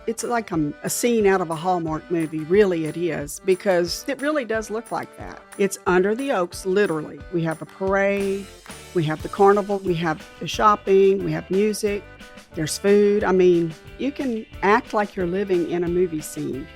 It's like a scene out of a Hallmark movie. Really, it is, because it really does look like that. It's under the oaks, literally. We have a parade, we have the carnival, we have the shopping, we have music, there's food. I mean, you can act like you're living in a movie scene.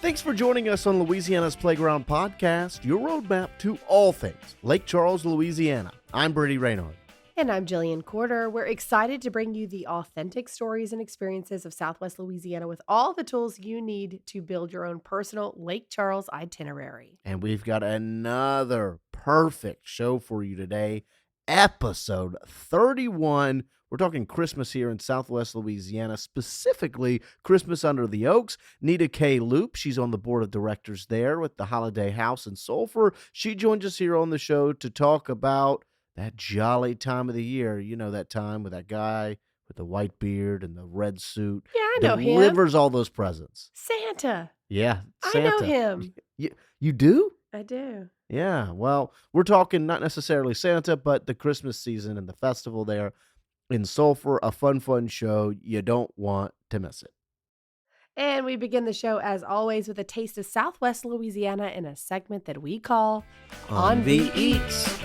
Thanks for joining us on Louisiana's Playground Podcast, your roadmap to all things Lake Charles, Louisiana. I'm Brady Raynard. And I'm Jillian Corder. We're excited to bring you the authentic stories and experiences of Southwest Louisiana with all the tools you need to build your own personal Lake Charles itinerary. And we've got another perfect show for you today, episode 31. We're talking Christmas here in Southwest Louisiana, specifically Christmas under the Oaks. Neida Kaye Loup, she's on the board of directors there with the Holiday House in Sulphur. She joins us here on the show to talk about that jolly time of the year. You know, that time with that guy with the white beard and the red suit. Yeah, I know him. Delivers all those presents. Santa. Yeah, Santa. I know him. You do? I do. Yeah, well, we're talking not necessarily Santa, but the Christmas season and the festival there in Sulphur. A fun show. You don't want to miss it. And we begin the show, as always, with a taste of Southwest Louisiana in a segment that we call On the Eats.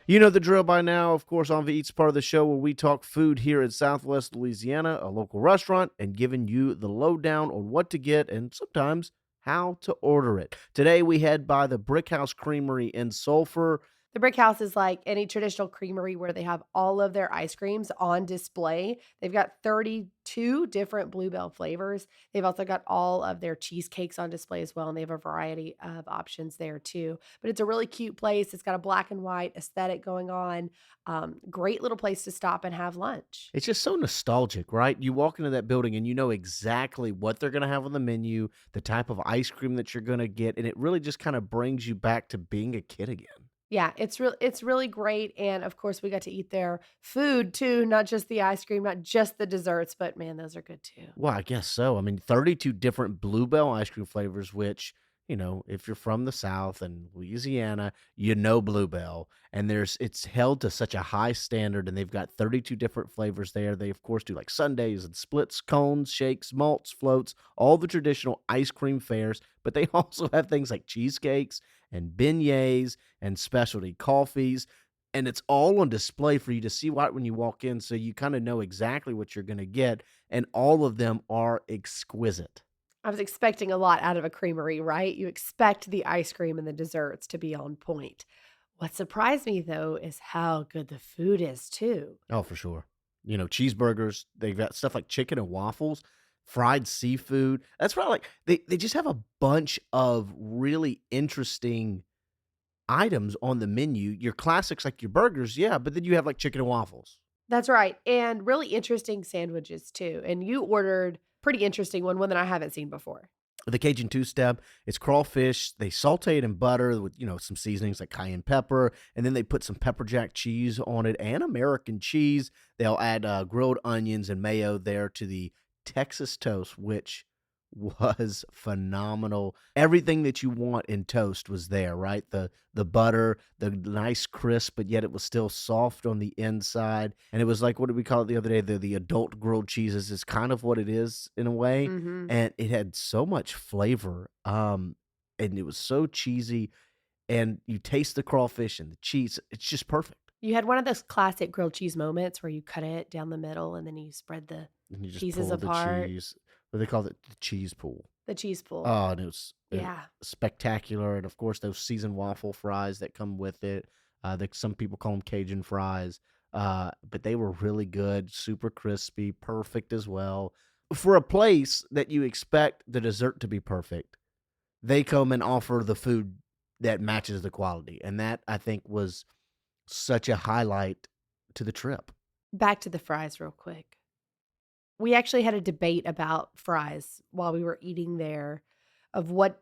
You know the drill by now. Of course, On the Eats part of the show where we talk food here in Southwest Louisiana, a local restaurant, and giving you the lowdown on what to get and sometimes how to order it. Today, we head by the Brickhouse Creamery in Sulphur. The Brickhouse is like any traditional creamery where they have all of their ice creams on display. They've got 32 different Bluebell flavors. They've also got all of their cheesecakes on display as well, and they have a variety of options there too. But it's a really cute place. It's got a black and white aesthetic going on. Great little place to stop and have lunch. It's just so nostalgic, right? You walk into that building and you know exactly what they're going to have on the menu, the type of ice cream that you're going to get, and it really just kind of brings you back to being a kid again. Yeah, it's really great. And of course, we got to eat their food too, not just the ice cream, not just the desserts, but man, those are good too. Well, I guess so. I mean, 32 different Bluebell ice cream flavors, which, you know, if you're from the South and Louisiana, you know Bluebell. And it's held to such a high standard, and they've got 32 different flavors there. They, of course, do like sundaes and splits, cones, shakes, malts, floats, all the traditional ice cream fares. But they also have things like cheesecakes and beignets and specialty coffees. And it's all on display for you to see right when you walk in, so you kind of know exactly what you're going to get. And all of them are exquisite. I was expecting a lot out of a creamery, right? You expect the ice cream and the desserts to be on point. What surprised me, though, is how good the food is, too. Oh, for sure. You know, cheeseburgers, they've got stuff like chicken and waffles, fried seafood. That's what I like. They just have a bunch of really interesting items on the menu. Your classics like your burgers, yeah, but then you have like chicken and waffles. That's right. And really interesting sandwiches, too. And you ordered pretty interesting one that I haven't seen before. The Cajun two-step, it's crawfish. They saute it in butter with, you know, some seasonings like cayenne pepper, and then they put some pepper jack cheese on it and American cheese. They'll add grilled onions and mayo there to the Texas toast, which was phenomenal. Everything that you want in toast was there, right? The butter, the nice crisp, but yet it was still soft on the inside. And it was like, what did we call it the other day? The adult grilled cheeses is kind of what it is in a way. Mm-hmm. And it had so much flavor. And it was so cheesy. And you taste the crawfish and the cheese. It's just perfect. You had one of those classic grilled cheese moments where you cut it down the middle and then you spread the And you just cheeses pull apart. the cheese. What they call it, the cheese pool. The cheese pool. Oh, and it was Yeah. spectacular. And of course, those seasoned waffle fries that come with it. Some people call them Cajun fries, but they were really good, super crispy, perfect as well. For a place that you expect the dessert to be perfect, they come and offer the food that matches the quality. And that, I think, was such a highlight to the trip. Back to the fries real quick. We actually had a debate about fries while we were eating there of what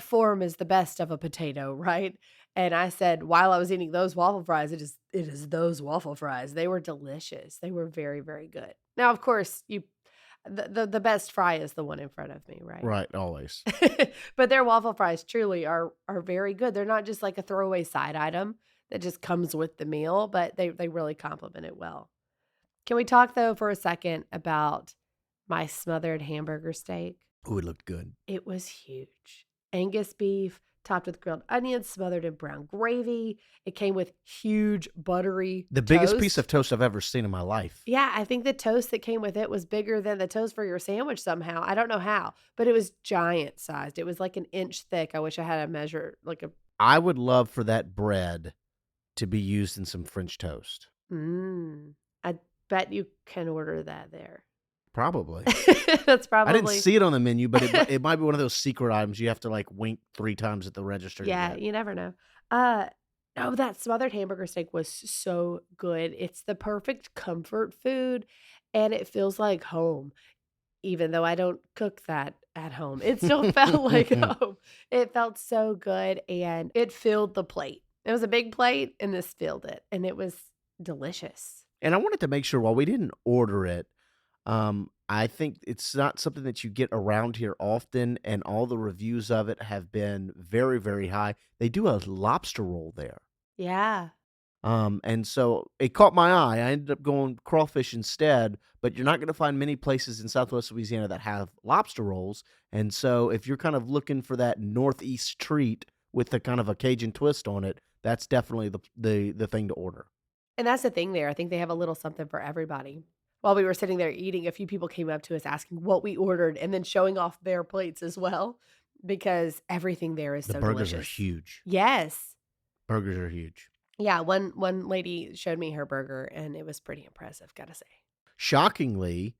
form is the best of a potato, right? And I said, while I was eating those waffle fries, it is those waffle fries. They were delicious. They were very, very good. Now, of course, the best fry is the one in front of me, right? Right, always. But their waffle fries truly are very good. They're not just like a throwaway side item. that just comes with the meal, but they really complement it well. Can we talk though for a second about my smothered hamburger steak? Oh, it looked good. It was huge. Angus beef topped with grilled onions, smothered in brown gravy. It came with huge buttery The biggest toast. piece of toast I've ever seen in my life. Yeah, I think the toast that came with it was bigger than the toast for your sandwich somehow. I don't know how, but it was giant sized. It was like an inch thick. I wish I had a measure, like a. I would love for that bread to be used in some French toast. I bet you can order that there. Probably. That's probably. I didn't see it on the menu, but it might be one of those secret items you have to like wink 3 times at the register. Yeah, you never know. Oh, that smothered hamburger steak was so good. It's the perfect comfort food, and it feels like home. Even though I don't cook that at home, it still felt like home. It felt so good, and it filled the plate. It was a big plate, and this filled it, and it was delicious. And I wanted to make sure while we didn't order it, I think it's not something that you get around here often, and all the reviews of it have been very, very high. They do a lobster roll there. Yeah. And so it caught my eye. I ended up going crawfish instead, but you're not going to find many places in Southwest Louisiana that have lobster rolls. And so if you're kind of looking for that Northeast treat with the kind of a Cajun twist on it, that's definitely the thing to order. And that's the thing there. I think they have a little something for everybody. While we were sitting there eating, a few people came up to us asking what we ordered and then showing off their plates as well, because everything there is The so burgers delicious. are huge. Yes. Burgers are huge. Yeah, one lady showed me her burger, and it was pretty impressive, gotta say. Shockingly,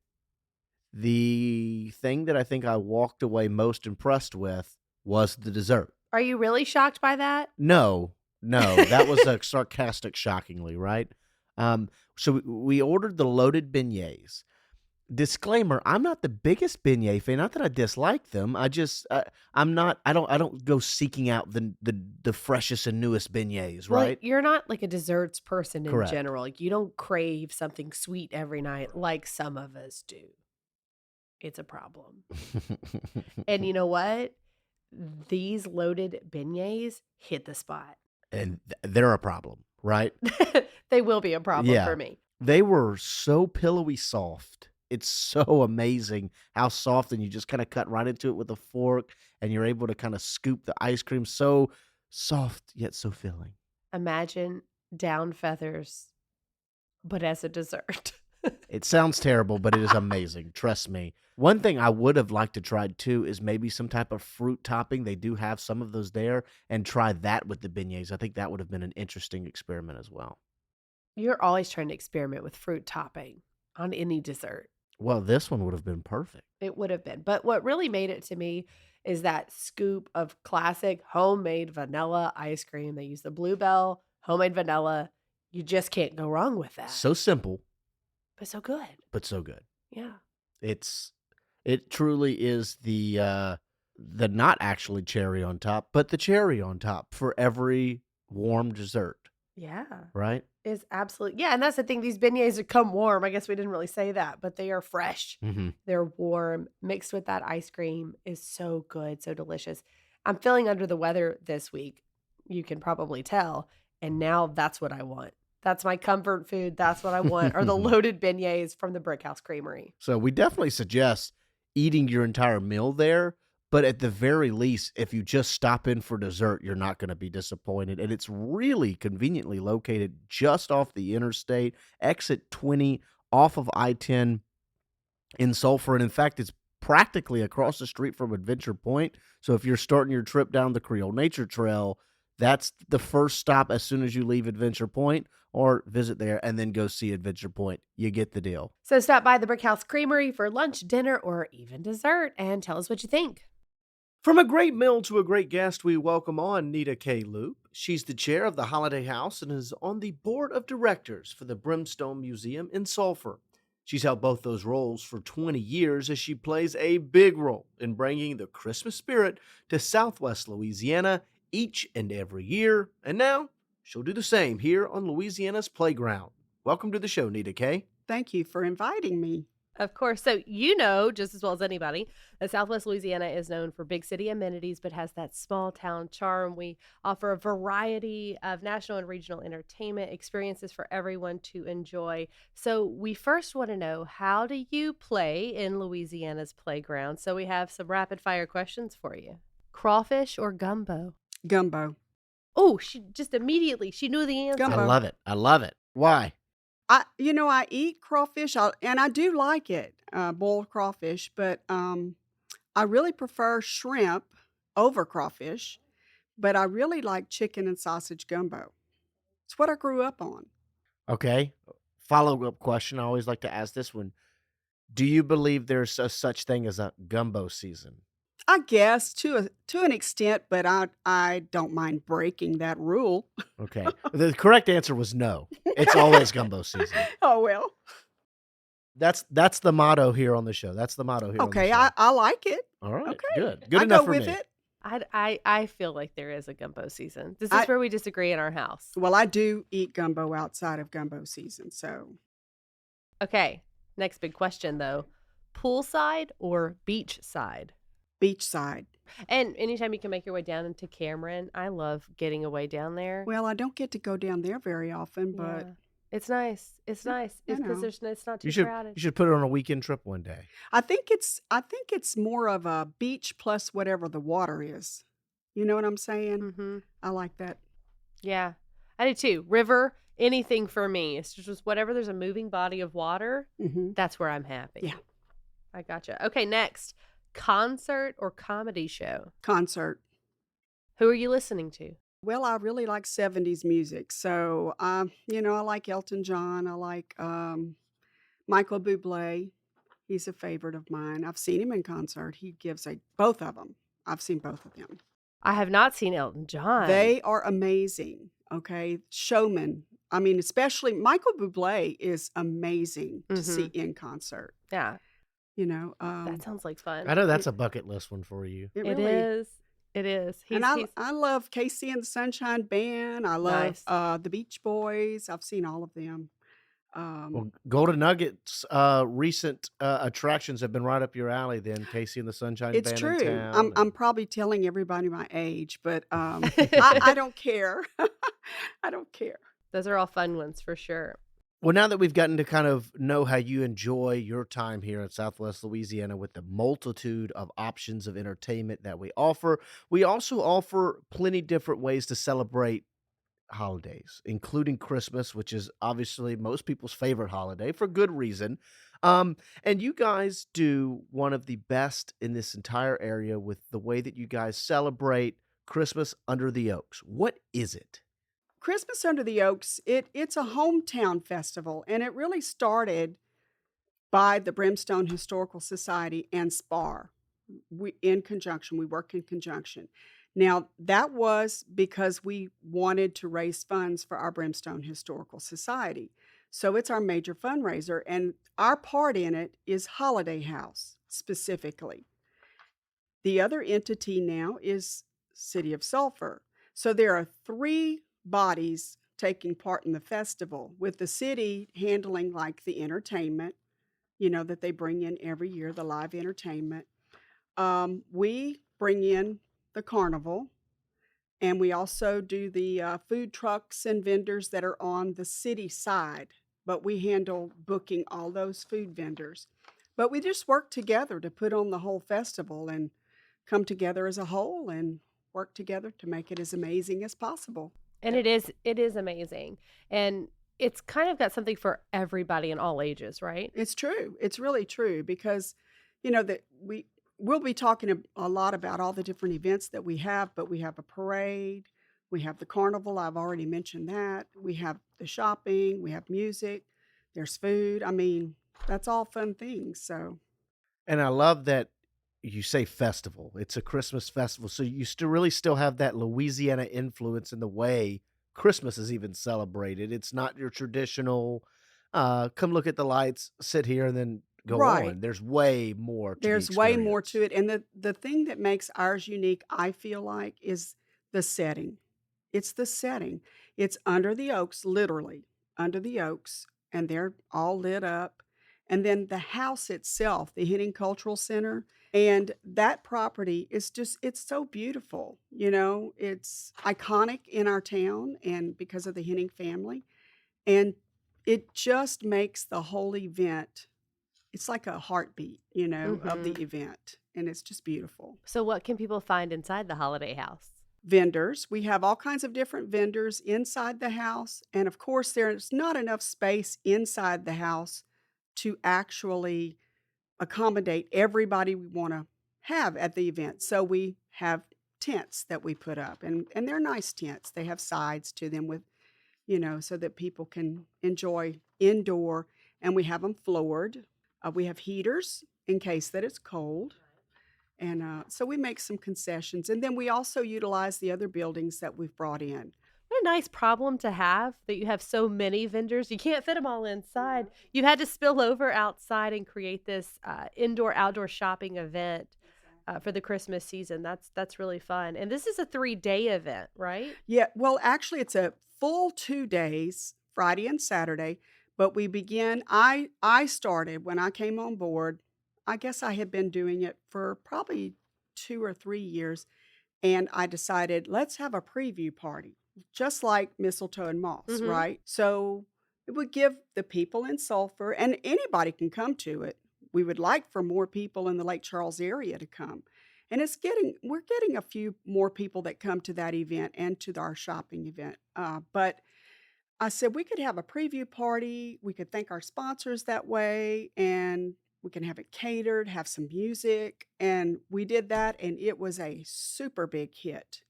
the thing that I think I walked away most impressed with was the dessert. Are you really shocked by that? No, that was a sarcastic shockingly, right? So we ordered the loaded beignets. Disclaimer, I'm not the biggest beignet fan. Not that I dislike them. I don't go seeking out the freshest and newest beignets, Well, right? you're not like a desserts person in Correct. general. Like, you don't crave something sweet every night like some of us do. It's a problem. And you know what? These loaded beignets hit the spot. And they're a problem, right? They will be a problem Yeah. for me. They were so pillowy soft. It's so amazing how soft, and you just kind of cut right into it with a fork, and you're able to kind of scoop the ice cream. So soft, yet so filling. Imagine down feathers, but as a dessert. It sounds terrible, but it is amazing. Trust me. One thing I would have liked to try too is maybe some type of fruit topping. They do have some of those there, and try that with the beignets. I think that would have been an interesting experiment as well. You're always trying to experiment with fruit topping on any dessert. Well, this one would have been perfect. It would have been. But what really made it to me is that scoop of classic homemade vanilla ice cream. They use the Bluebell homemade vanilla. You just can't go wrong with that. So simple, But so good. but so good. Yeah. It truly is the not actually cherry on top, but the cherry on top for every warm dessert, Yeah. right? It's absolutely. Yeah. And that's the thing. These beignets come warm. I guess we didn't really say that, but they are fresh. Mm-hmm. They're warm. Mixed with that ice cream is so good. So delicious. I'm feeling under the weather this week. You can probably tell. And now that's what I want. That's my comfort food. That's what I want. Are the loaded beignets from the Brickhouse Creamery. So we definitely suggest eating your entire meal there, but at the very least, if you just stop in for dessert, you're not going to be disappointed. And it's really conveniently located just off the interstate, exit 20 off of I-10 in Sulphur. And in fact, it's practically across the street from Adventure Point. So if you're starting your trip down the Creole Nature Trail, that's the first stop as soon as you leave Adventure Point, or visit there and then go see Adventure Point. You get the deal. So stop by the Brickhouse Creamery for lunch, dinner, or even dessert and tell us what you think. From a great meal to a great guest, we welcome on Neida Kaye Loup. She's the chair of the Holiday House and is on the board of directors for the Brimstone Museum in Sulphur. She's held both those roles for 20 years as she plays a big role in bringing the Christmas spirit to Southwest Louisiana each and every year. And now she'll do the same here on Louisiana's Playground. Welcome to the show, Neida Kaye. Thank you for inviting me. Of course. So you know just as well as anybody that Southwest Louisiana is known for big city amenities, but has that small town charm. We offer a variety of national and regional entertainment experiences for everyone to enjoy. So we first want to know, how do you play in Louisiana's playground? So we have some rapid fire questions for you. Crawfish or gumbo? Gumbo. Oh, she just immediately, she knew the answer. I Gumbo. love it. I love it. Why? I eat crawfish, and I do like it, boiled crawfish, but I really prefer shrimp over crawfish, but I really like chicken and sausage gumbo. It's what I grew up on. Okay. Follow-up question. I always like to ask this one. Do you believe there's a such thing as a gumbo season? I guess to an extent, but I don't mind breaking that rule. Okay. The correct answer was no. It's always gumbo season. Oh well. That's the motto here on the show. That's the motto here on the Okay, show. I like it. All right. Okay, Good. Good I enough go for with me. it. I feel like there is a gumbo season. This is I where we disagree in our house. Well, I do eat gumbo outside of gumbo season, so Okay, next big question though. Poolside or beachside? beachside. And anytime you can make your way down into Cameron, I love getting away down there. Well, I don't get to go down there very often, Yeah. but It's nice. It's nice. I It's because know. it's not too You crowded. should put it on a weekend trip one day. I think it's more of a beach plus whatever the water is. You know what I'm saying? Mm-hmm. I like that. Yeah, I do too. River, anything for me. It's just whatever there's a moving body of water, Hmm. that's where I'm happy. Yeah. I gotcha. Okay, next. Concert or comedy show? Concert. Who are you listening to? Well, I really like 70s music. So, I like Elton John. I like Michael Bublé. He's a favorite of mine. I've seen him in concert. He gives both of them. I've seen both of them. I have not seen Elton John. They are amazing. Okay. Showmen. I mean, especially Michael Bublé is amazing to see in concert. Yeah, You know, that sounds like fun. I know that's a bucket list one for you. it It really is. It is. And I love Casey and the Sunshine Band. I love Nice. the Beach Boys. I've seen all of them. Well, Golden Nuggets recent attractions have been right up your alley then. Casey and the Sunshine It's Band in true. town. I'm probably telling everybody my age, but I don't care. I don't care. Those are all fun ones for sure. Well, now that we've gotten to kind of know how you enjoy your time here in Southwest Louisiana with the multitude of options of entertainment that we also offer plenty different ways to celebrate holidays, including Christmas, which is obviously most people's favorite holiday for good reason. And you guys do one of the best in this entire area with the way that you guys celebrate Christmas under the Oaks. What is it? Christmas Under the Oaks, it's a hometown festival, and it really started by the Brimstone Historical Society and SPAR. We work in conjunction. Now, that was because we wanted to raise funds for our Brimstone Historical Society. So it's our major fundraiser, and our part in it is Holiday House specifically. The other entity now is City of Sulphur. So there are three bodies taking part in the festival, with the city handling like the entertainment, that they bring in every year, the live entertainment. We bring in the carnival, and we also do the food trucks and vendors that are on the city side, but we handle booking all those food vendors. But we just work together to put on the whole festival and come together as a whole and work together to make it as amazing as possible. And Yeah. it is amazing. And it's kind of got something for everybody in all ages, right? It's true. It's really true because, that we'll be talking a lot about all the different events that we have, but we have a parade, we have the carnival. I've already mentioned that. We have the shopping, we have music, there's food. I mean, that's all fun things. So, And I love that you say festival. It's a Christmas festival. So you still have that Louisiana influence in the way Christmas is even celebrated. It's not your traditional come look at the lights, sit here, and then go right. on. There's way more to the There's way more to experience. it. And the thing that makes ours unique, I feel like, is the setting. It's the setting. It's under the oaks, literally under the oaks, and they're all lit up. and then the house itself, the Henning Cultural Center. And that property is just, it's so beautiful. It's iconic in our town and because of the Henning family. And it just makes the whole event, it's like a heartbeat, of Mm-hmm. the event. And it's just beautiful. So, what can people find inside the holiday house? Vendors. We have all kinds of different vendors inside the house. And of course, there's not enough space inside the house to actually accommodate everybody we want to have at the event. So we have tents that we put up, and they're nice tents. They have sides to them with, so that people can enjoy indoor, and we have them floored. We have heaters in case that it's cold. And so we make some concessions. And then we also utilize the other buildings that we've brought in. What a nice problem to have that you have so many vendors. You can't fit them all inside. You had to spill over outside and create this indoor-outdoor shopping event for the Christmas season. That's really fun. And this is a 3-day event, right? Yeah, well, actually, it's a full 2 days, Friday and Saturday. But we begin, I started when I came on board. I guess I had been doing it for probably 2 or 3 years. And I decided, let's have a preview party, just like mistletoe and moss, Mm-hmm. right? So it would give the people in Sulphur, and anybody can come to it. We would like for more people in the Lake Charles area to come. And we're getting a few more people that come to that event and to our shopping event. But I said we could have a preview party. We could thank our sponsors that way, and we can have it catered, have some music. And we did that, and it was a super big hit.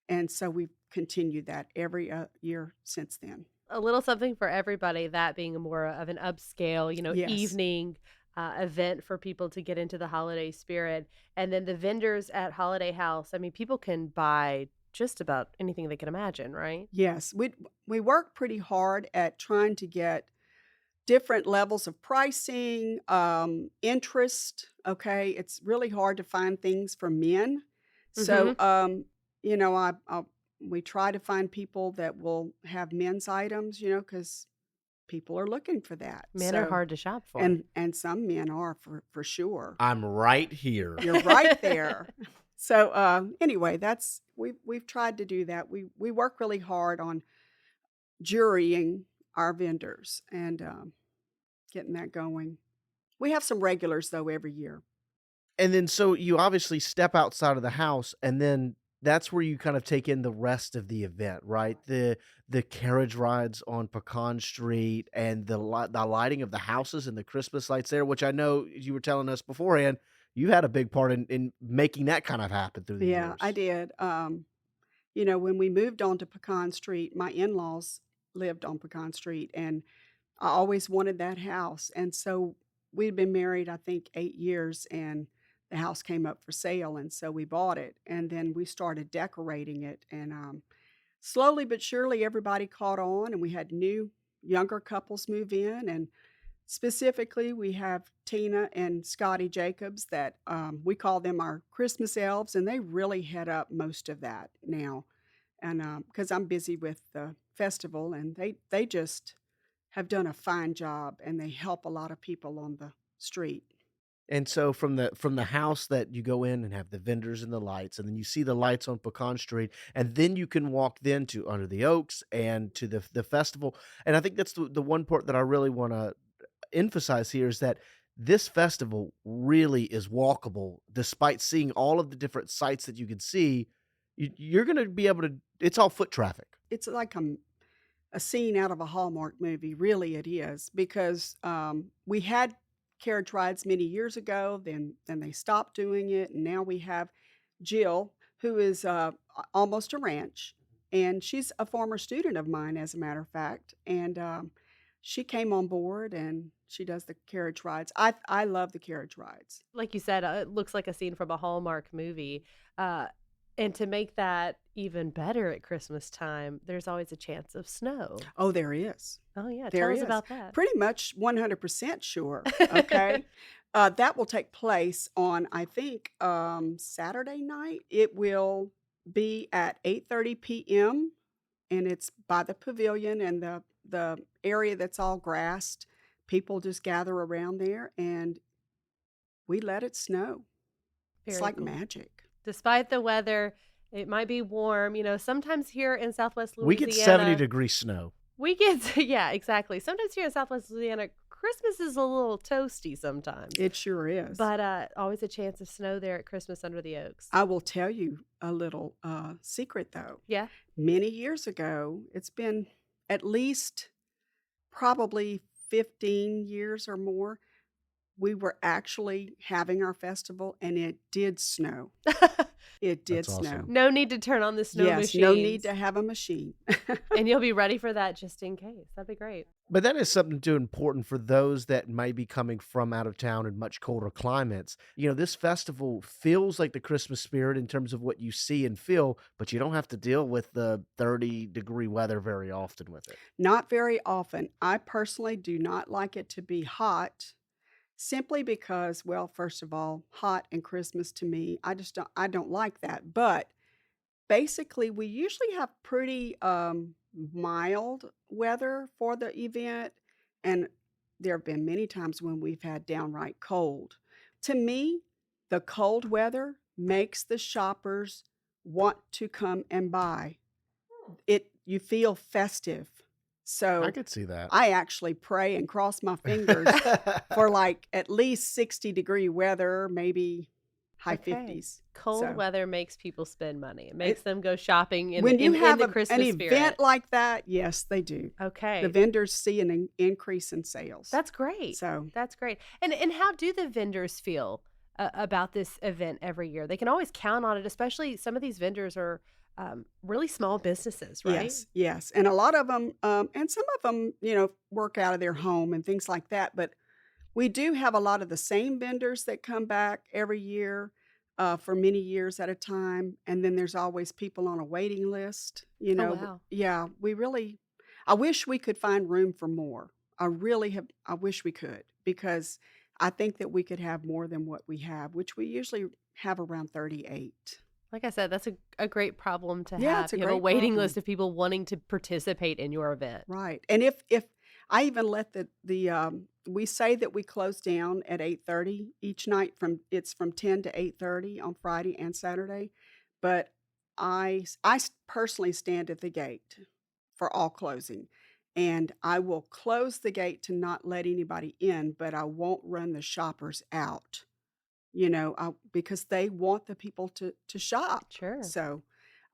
And so we've continued that every year since then. A little something for everybody, that being more of an upscale, Yes. evening event for people to get into the holiday spirit. And then the vendors at Holiday House, I mean, people can buy just about anything they can imagine, right? Yes. We work pretty hard at trying to get different levels of pricing, interest. Okay. It's really hard to find things for men. So, Mm-hmm. we try to find people that will have men's items, because people are looking for that. Men are So, hard to shop for. and some men are for sure. I'm right here. You're right there. So, anyway, we've tried to do that. We work really hard on jurying our vendors and getting that going. We have some regulars though every year. And then so you obviously step outside of the house, and then that's where you kind of take in the rest of the event, right? The carriage rides on Pecan Street and the lighting of the houses and the Christmas lights there, which I know you were telling us beforehand, you had a big part in making that kind of happen through the Yeah, years. I did. When we moved on to Pecan Street, my in-laws lived on Pecan Street, and I always wanted that house. And so we'd been married, I think, 8 years, and the house came up for sale. And so we bought it. And then we started decorating it. And slowly but surely, everybody caught on, and we had new, younger couples move in. And specifically, we have Tina and Scotty Jacobs that we call them our Christmas elves, and they really head up most of that now. And because I'm busy with the festival, and they just have done a fine job, and they help a lot of people on the street. And so from the house that you go in and have the vendors and the lights, and then you see the lights on Pecan Street, and then you can walk then to Under the Oaks and to the festival. And I think that's the one part that I really want to emphasize here is that this festival really is walkable, despite seeing all of the different sites that you can see. You're going to be able to. It's all foot traffic. It's like a scene out of a Hallmark movie. Really, it is because we had carriage rides many years ago. Then they stopped doing it, and now we have Jill, who is almost a ranch, and she's a former student of mine, as a matter of fact. And she came on board, and she does the carriage rides. I love the carriage rides. Like you said, it looks like a scene from a Hallmark movie. And to make that even better at Christmas time, there's always a chance of snow. Oh, there is. Oh, yeah. There Tell us is. about that. Pretty much 100% sure. Okay. That will take place on, I think, Saturday night. It will be at 8:30 p.m. and it's by the pavilion and the area that's all grassed. people just gather around there and we let it snow. It's Very like cool. magic. Despite the weather, it might be warm. Sometimes here in Southwest We get 70 Louisiana, degree snow. we get, yeah, exactly. Sometimes here in Southwest Louisiana, Christmas is a little toasty sometimes, It sure is. but always a chance of snow there at Christmas under the oaks. I will tell you a little secret, though. Yeah. Many years ago, it's been at least probably 15 years or more, we were actually having our festival and it did snow. It did That's snow. awesome. No need to turn on the snow Yes, machines. no need to have a machine. And you'll be ready for that just in case. That'd be great. But that is something too important for those that may be coming from out of town in much colder climates. This festival feels like the Christmas spirit in terms of what you see and feel, but you don't have to deal with the 30-degree weather very often with it. Not very often. I personally do not like it to be hot simply because, well, first of all, hot and Christmas to me, I don't like that. But basically, we usually have pretty mild weather for the event, and there have been many times when we've had downright cold. To me, the cold weather makes the shoppers want to come and buy. You feel festive. I So could see that. I actually pray and cross my fingers for like at least 60-degree weather, maybe high Okay. 50s. Cold So weather makes people spend money. It makes it, them go shopping in when the, you in have the an Christmas event spirit. like that, yes, they do. The Okay. vendors see an increase in sales. That's great. So That's great. And how do the vendors feel about this event every year? They can always count on it, especially some of these vendors are really small businesses, right? yes. And a lot of them, and some of them, work out of their home and things like that. But we do have a lot of the same vendors that come back every year for many years at a time. And then there's always people on a waiting list. Oh, wow. Yeah, I wish we could find room for more. I wish we could, because I think that we could have more than what we have, which we usually have around 38. Like I said, that's a great problem to Yeah, have. it's a You have a great waiting problem. list of people wanting to participate in your event. Right. And if I even let we say that we close down at 8:30 each night, it's from 10 to 8:30 on Friday and Saturday, but I personally stand at the gate for all closing. And I will close the gate to not let anybody in, but I won't run the shoppers out, because they want the people to shop. Sure. So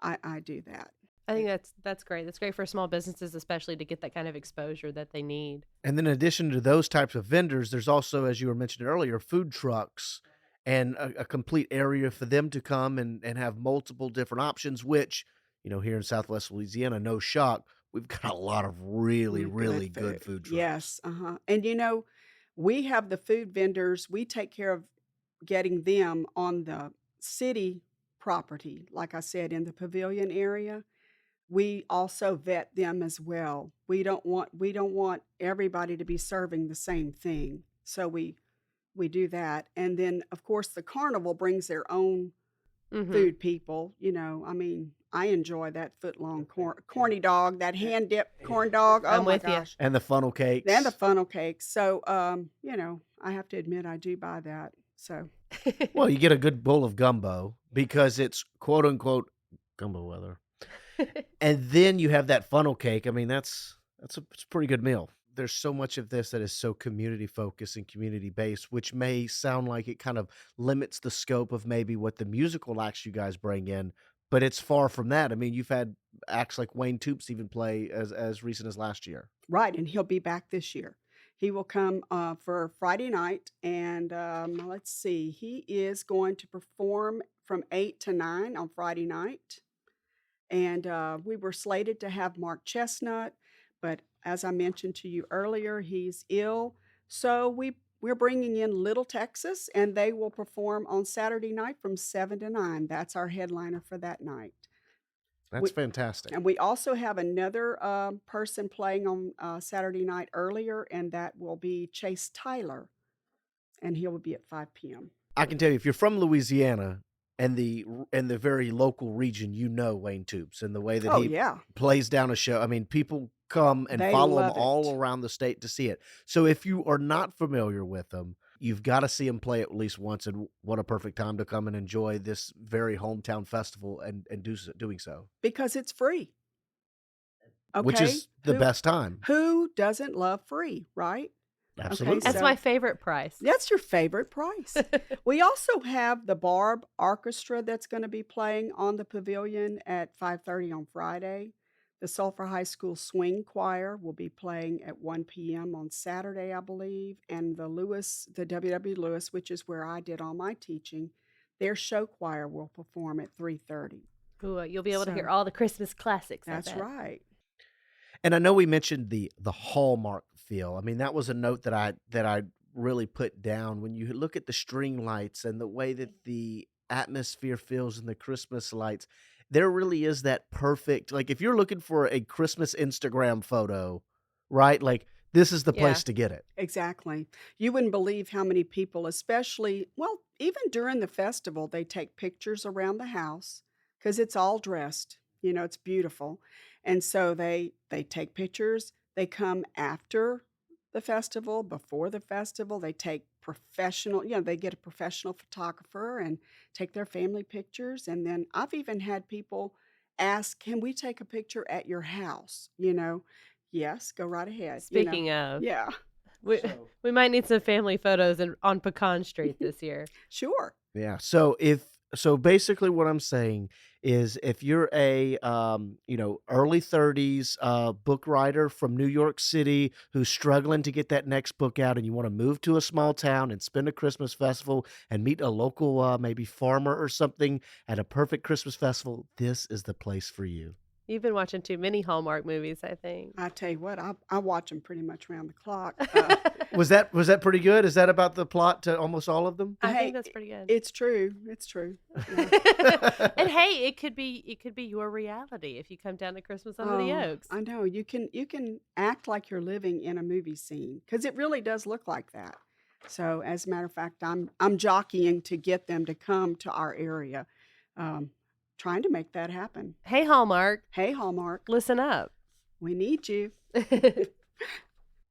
I do that. I think that's great. That's great for small businesses, especially to get that kind of exposure that they need. And then in addition to those types of vendors, there's also, as you were mentioning earlier, food trucks and a complete area for them to come and have multiple different options, which, here in Southwest Louisiana, no shock, we've got a lot of really, really good food trucks. Yes, and we have the food vendors. We take care of getting them on the city property, like I said, in the pavilion area. We also vet them as well. We don't want everybody to be serving the same thing. So we do that. And then of course the carnival brings their own Mm-hmm. food people. I enjoy that foot-long corny dog, that hand-dipped corn dog. Oh I'm my with you. gosh. And the funnel cakes. And the funnel cakes. So, I have to admit I do buy that. So, Well, you get a good bowl of gumbo because it's quote unquote gumbo weather. And then you have that funnel cake. I mean, it's a pretty good meal. There's so much of this that is so community focused and community based, which may sound like it kind of limits the scope of maybe what the musical acts you guys bring in, but it's far from that. I mean, you've had acts like Wayne Toops even play as recent as last year. right. And he'll be back this year. He will come for Friday night. And let's see, he is going to perform from 8 to 9 on Friday night. And we were slated to have Mark Chestnut, but as I mentioned to you earlier, he's ill. So we're bringing in Little Texas, and they will perform on Saturday night from 7 to 9. That's our headliner for that night. That's fantastic. And we also have another person playing on Saturday night earlier, and that will be Chase Tyler, and he will be at 5 p.m. I can tell you, if you're from Louisiana, and the very local region, Wayne Toops, and the way that Oh, he yeah. plays down a show. I mean, people come and They follow him love all it. around the state to see it. So if you are not familiar with him, you've got to see him play at least once, and what a perfect time to come and enjoy this very hometown festival and doing so, Because it's free. which Okay? is the best time. Who doesn't love free, right? Absolutely. That's my favorite price. That's your favorite price. We also have the Barb Orchestra that's going to be playing on the pavilion at 5:30 on Friday. The Sulphur High School Swing Choir will be playing at 1 p.m. on Saturday, I believe, and the W.W. Lewis, which is where I did all my teaching, their show choir will perform at 3:30. Ooh, you'll be able to hear So all the Christmas classics. that's I bet. right. And I know we mentioned the Hallmark feel. I mean, that was a note that I really put down. When you look at the string lights and the way that the atmosphere feels in the Christmas lights, there really is that perfect, like, if you're looking for a Christmas Instagram photo, right? Like, this is the Yeah. place to get it. Exactly. You wouldn't believe how many people, especially, well, even during the festival, they take pictures around the house because it's all dressed. It's beautiful. And so they take pictures. They come after the festival, before the festival. They take they get a professional photographer and take their family pictures. And then I've even had people ask, can we take a picture at your house? Yes, go right ahead. Speaking of, Yeah, we, we might need some family photos on Pecan Street this year. sure. Yeah. So basically what I'm saying is if you're a early 30s book writer from New York City who's struggling to get that next book out, and you want to move to a small town and spend a Christmas festival and meet a local maybe farmer or something at a perfect Christmas festival, this is the place for you. You've been watching too many Hallmark movies, I think. I tell you what, I watch them pretty much around the clock. Was that pretty good? Is that about the plot to almost all of them? I Hey, think that's pretty good. It's true. It's true. Yeah. And hey, it could be your reality if you come down to Christmas Under the Oh, Oaks. I know. You can act like you're living in a movie scene because it really does look like that. So, as a matter of fact, I'm jockeying to get them to come to our area, trying to make that happen. Hey, Hallmark, Hey, Hallmark, listen up. we need you.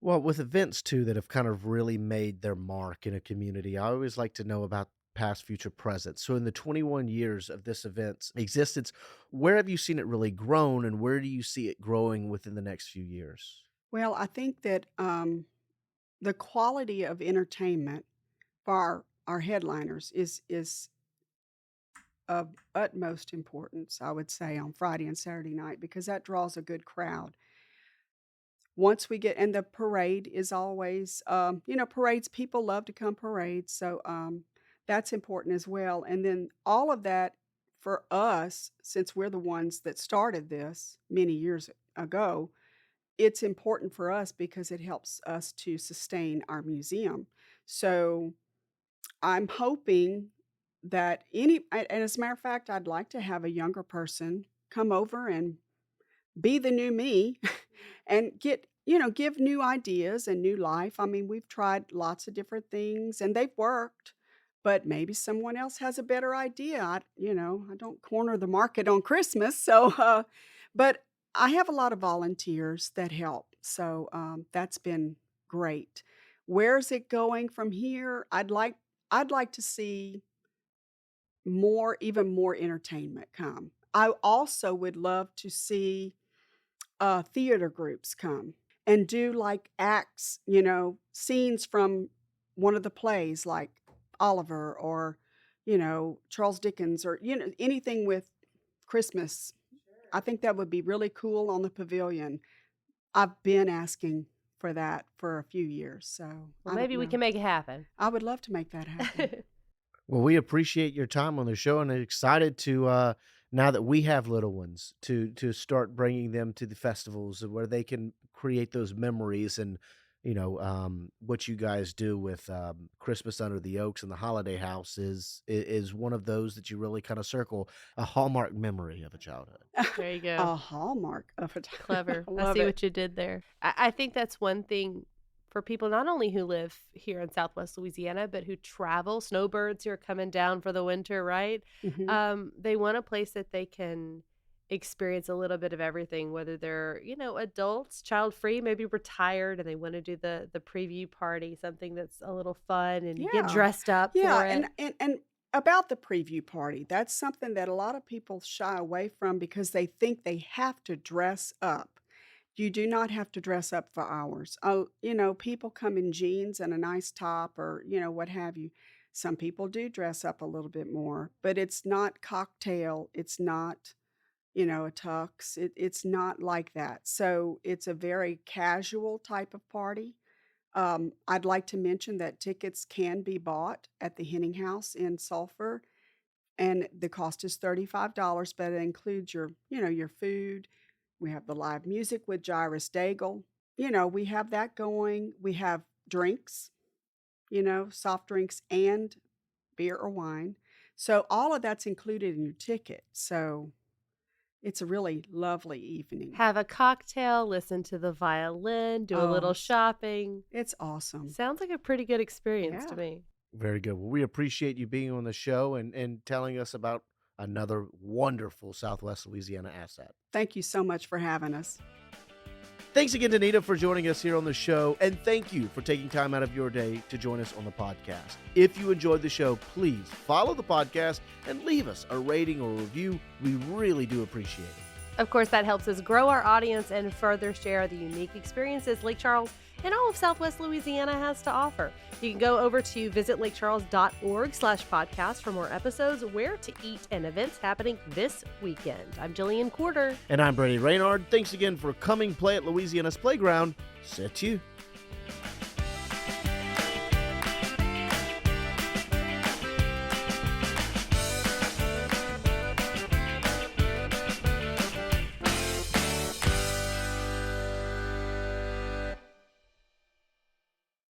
Well, with events too that have kind of really made their mark in a community, I always like to know about past, future, present. So, in the 21 years of this event's existence, where have you seen it really grown, and where do you see it growing within the next few years? Well, I think that the quality of entertainment for our headliners is of utmost importance, I would say, on Friday and Saturday night because that draws a good crowd. Once we get, and the parade is always, parades, people love to come parades. So that's important as well. And then all of that for us, since we're the ones that started this many years ago, it's important for us because it helps us to sustain our museum. So I'm hoping that and as a matter of fact, I'd like to have a younger person come over and be the new me and give new ideas and new life. I mean, we've tried lots of different things and they've worked, but maybe someone else has a better idea. I don't corner the market on Christmas. So, but I have a lot of volunteers that help. So, that's been great. Where's it going from here? I'd like to see even more entertainment come. I also would love to see theater groups come and do like acts, scenes from one of the plays like Oliver or, Charles Dickens or, anything with Christmas. I think that would be really cool on the pavilion. I've been asking for that for a few years. So Well, I don't maybe we know. can make it happen. I would love to make that happen. Well, we appreciate your time on the show and are excited to now that we have little ones to start bringing them to the festivals where they can create those memories and what you guys do with Christmas Under the Oaks and the Holiday House is one of those that you really kind of circle a hallmark memory of a childhood. There you go. A hallmark of it. Clever. I I love see it. what you did there. I think that's one thing for people not only who live here in Southwest Louisiana, but who travel. Snowbirds who are coming down for the winter, right? They want a place that they can experience a little bit of everything, whether they're, adults, child-free, maybe retired, and they want to do the preview party, something that's a little fun and get Yeah. dressed up for it. And about the preview party, that's something that a lot of people shy away from because they think they have to dress up. You do not have to dress up for hours. People come in jeans and a nice top or, what have you. Some people do dress up a little bit more, but it's not cocktail. It's not, a tux. It's not like that. So it's a very casual type of party. I'd like to mention that tickets can be bought at the Henning House in Sulphur, and the cost is $35, but it includes your food. We have the live music with Jairus Daigle. We have that going. We have drinks, soft drinks and beer or wine. So all of that's included in your ticket. So it's a really lovely evening. Have a cocktail, listen to the violin, do a little shopping. It's awesome. Sounds like a pretty good experience to me. Very good. Well, we appreciate you being on the show and telling us about another wonderful Southwest Louisiana asset. Thank you so much for having us. Thanks again to Neida for joining us here on the show, and thank you for taking time out of your day to join us on the podcast. If you enjoyed the show, please follow the podcast and leave us a rating or review. We really do appreciate it. Of course, that helps us grow our audience and further share the unique experiences Lake Charles and all of Southwest Louisiana has to offer. You can go over to visitlakecharles.org/podcast for more episodes, where to eat, and events happening this weekend. I'm Jillian Corder. And I'm Brady Raynard. Thanks again for coming play at Louisiana's Playground. C'est you.